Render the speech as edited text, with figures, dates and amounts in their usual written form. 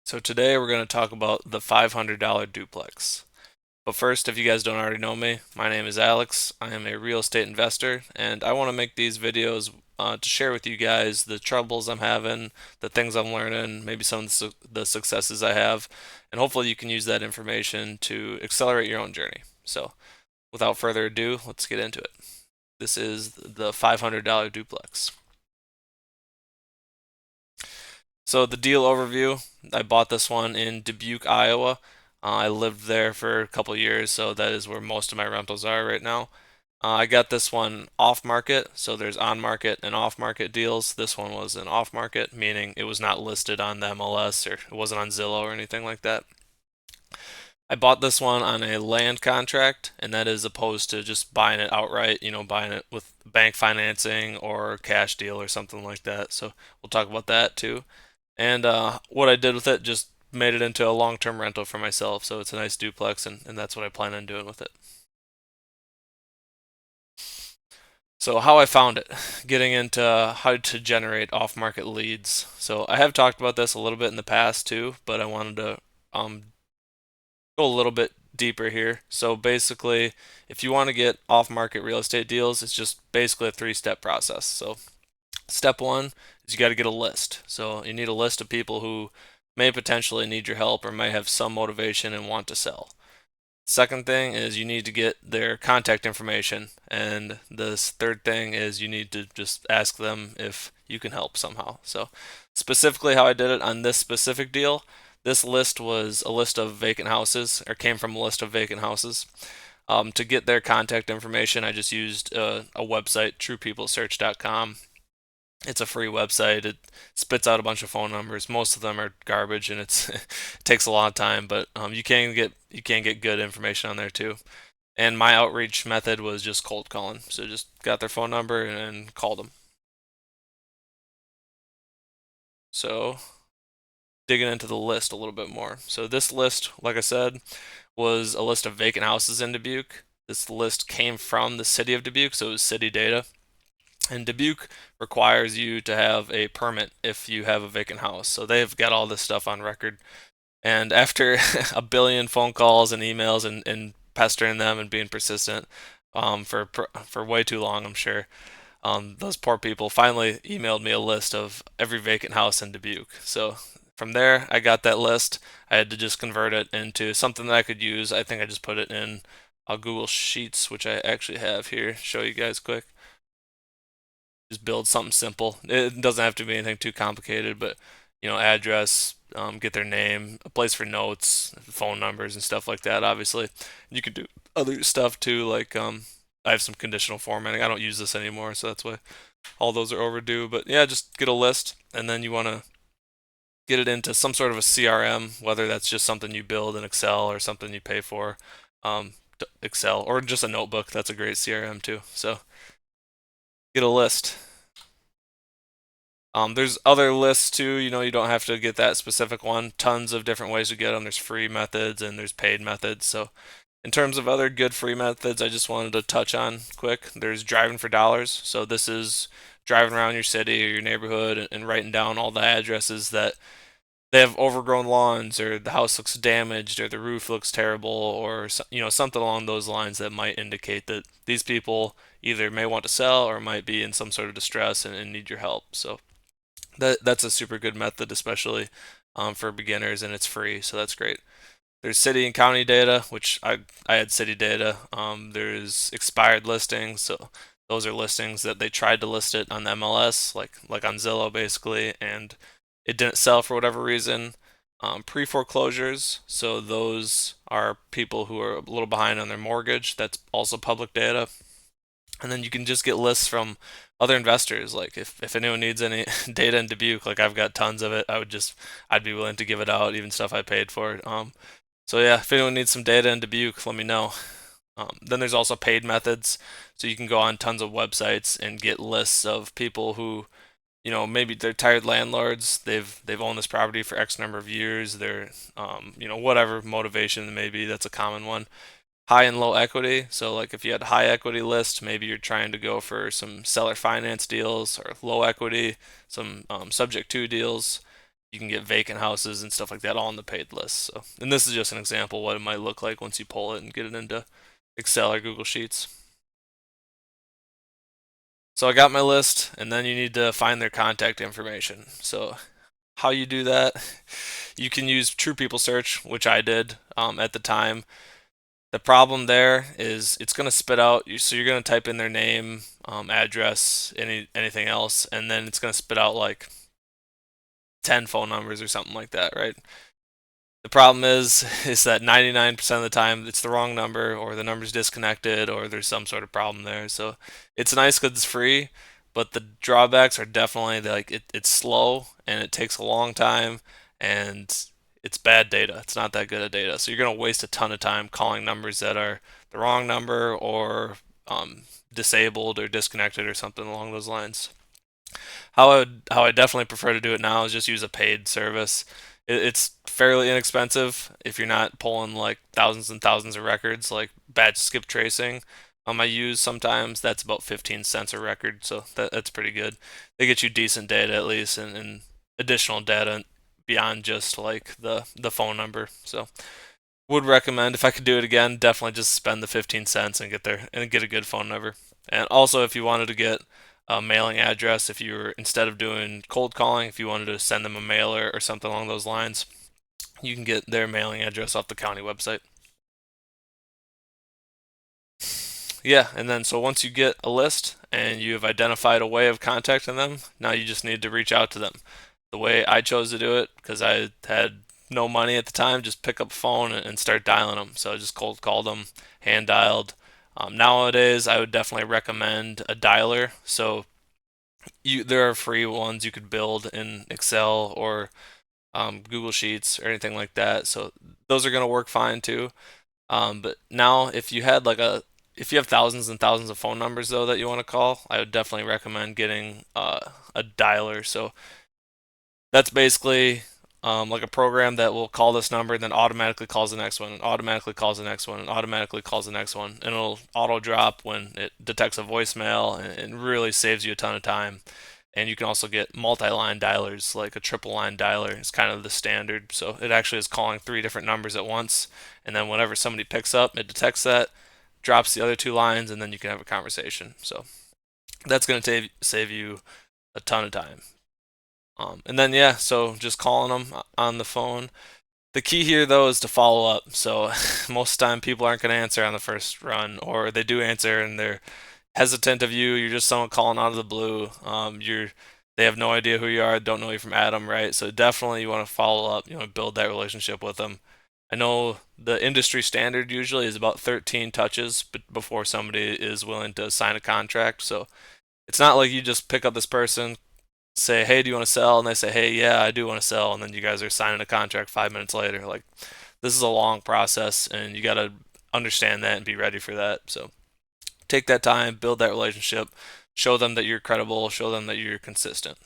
So today we're going to talk about the $500 duplex. But first, if you guys don't already know me, my name is Alex. I am a real estate investor, and I want to make these videos to share with you guys the troubles I'm having, the things I'm learning, maybe some of the successes I have, and hopefully you can use that information to accelerate your own journey. So, without further ado, let's get into it. This is the $500 duplex. So the deal overview, I bought this one in Dubuque, Iowa. I lived there for a couple years, so that is where most of my rentals are right now. I got this one off market, so there's on market and off market deals. This one was an off market, meaning it was not listed on the MLS or it wasn't on Zillow or anything like that. I bought this one on a land contract, and that is opposed to just buying it outright, buying it with bank financing or cash deal or something like that. So we'll talk about that too. And what I did with it, just made it into a long-term rental for myself. So it's a nice duplex, and that's what I plan on doing with it. So how I found it, getting into how to generate off-market leads. So I have talked about this a little bit in the past too, but I wanted to go a little bit deeper here. So basically, if you want to get off-market real estate deals, it's just basically a three-step process. So step one is you got to get a list. So you need a list of people who may potentially need your help or may have some motivation and want to sell. Second thing is you need to get their contact information. And this third thing is you need to just ask them if you can help somehow. So, specifically, how I did it on this specific deal, this list was a list of vacant houses, or came from a list of vacant houses. To get their contact information, I just used a website, truepeoplesearch.com. It's a free website. It spits out a bunch of phone numbers. Most of them are garbage, and it takes a lot of time. But you can get good information on there too. And my outreach method was just cold calling. So just got their phone number and called them. So digging into the list a little bit more. So this list, like I said, was a list of vacant houses in Dubuque. This list came from the city of Dubuque, so it was city data. And Dubuque requires you to have a permit if you have a vacant house. So they've got all this stuff on record. And after a billion phone calls and emails and pestering them and being persistent for way too long, I'm sure, those poor people finally emailed me a list of every vacant house in Dubuque. So from there, I got that list. I had to just convert it into something that I could use. I think I just put it in Google Sheets, which I actually have here. Show you guys quick. Just build something simple. It doesn't have to be anything too complicated, but address, get their name, a place for notes, phone numbers, and stuff like that. Obviously, you could do other stuff too, like I have some conditional formatting. I don't use this anymore, so that's why all those are overdue. But yeah, just get a list, and then you want to get it into some sort of a CRM, whether that's just something you build in Excel or something you pay for. Excel or just a notebook. That's a great CRM too. So get a list. There's other lists too. You don't have to get that specific one. Tons of different ways to get them. There's free methods and there's paid methods. So, in terms of other good free methods, I just wanted to touch on quick. There's driving for dollars. So this is driving around your city or your neighborhood and writing down all the addresses that they have overgrown lawns or the house looks damaged or the roof looks terrible or something along those lines that might indicate that these people either may want to sell or might be in some sort of distress and need your help. So that's a super good method, especially for beginners, and it's free, so that's great. There's city and county data, which I had city data. There's expired listings, so those are listings that they tried to list it on the MLS, like on Zillow basically, and it didn't sell for whatever reason. Pre-foreclosures, so those are people who are a little behind on their mortgage. That's also public data. And then you can just get lists from other investors. Like if anyone needs any data in Dubuque, like I've got tons of it. I'd be willing to give it out, even stuff I paid for it. So yeah, if anyone needs some data in Dubuque, let me know. Then there's also paid methods, so you can go on tons of websites and get lists of people who, maybe they're tired landlords. They've owned this property for X number of years. They're, whatever motivation maybe. That's a common one. High and low equity. So like if you had a high equity list, maybe you're trying to go for some seller finance deals, or low equity, some subject to deals. You can get vacant houses and stuff like that all on the paid list. So, and this is just an example of what it might look like once you pull it and get it into Excel or Google Sheets. So I got my list, and then you need to find their contact information. So how you do that, you can use True People Search, which I did at the time. The problem there is it's going to spit out. So you're going to type in their name, address, anything else, and then it's going to spit out like 10 phone numbers or something like that, right? The problem is that 99% of the time it's the wrong number, or the number's disconnected, or there's some sort of problem there. So it's nice because it's free, but the drawbacks are definitely like it's slow and it takes a long time, and it's bad data. It's not that good of data. So you're gonna waste a ton of time calling numbers that are the wrong number, or disabled or disconnected or something along those lines. How I definitely prefer to do it now is just use a paid service. It's fairly inexpensive if you're not pulling like thousands and thousands of records, like batch skip tracing. I use sometimes that's about 15 cents a record, so that's pretty good. They get you decent data at least, and additional data beyond just like the phone number. So would recommend, if I could do it again, definitely just spend the 15 cents and get there and get a good phone number. And also, if you wanted to get a mailing address, if you were, instead of doing cold calling, if you wanted to send them a mailer or something along those lines, you can get their mailing address off the county website. Yeah, and then so once you get a list and you have identified a way of contacting them, now you just need to reach out to them. The way I chose to do it, because I had no money at the time, just pick up a phone and start dialing them. So I just cold called them, hand dialed. Nowadays, I would definitely recommend a dialer. So there are free ones you could build in Excel or Google Sheets or anything like that. So those are going to work fine too. But now, if you have thousands and thousands of phone numbers though that you want to call, I would definitely recommend getting a dialer. So that's basically like a program that will call this number and then automatically calls the next one, and automatically calls the next one, and automatically calls the next one, and it'll auto drop when it detects a voicemail, and really saves you a ton of time. And you can also get multi-line dialers, like a triple line dialer is kind of the standard. So it actually is calling three different numbers at once, and then whenever somebody picks up, it detects that, drops the other two lines, and then you can have a conversation. So that's going to save you a ton of time. And then yeah, so just calling them on the phone. The key here though is to follow up. So most of the time people aren't going to answer on the first run, or they do answer and they're hesitant of you. You're just someone calling out of the blue. They have no idea who you are, don't know you from Adam, right? So definitely you want to follow up. You want to build that relationship with them. I know the industry standard usually is about 13 touches before somebody is willing to sign a contract. So it's not like you just pick up this person, say, "Hey, do you want to sell?" And they say, "Hey, yeah, I do want to sell." And then you guys are signing a contract 5 minutes later. Like, this is a long process, and you got to understand that and be ready for that. So take that time, build that relationship, show them that you're credible, show them that you're consistent.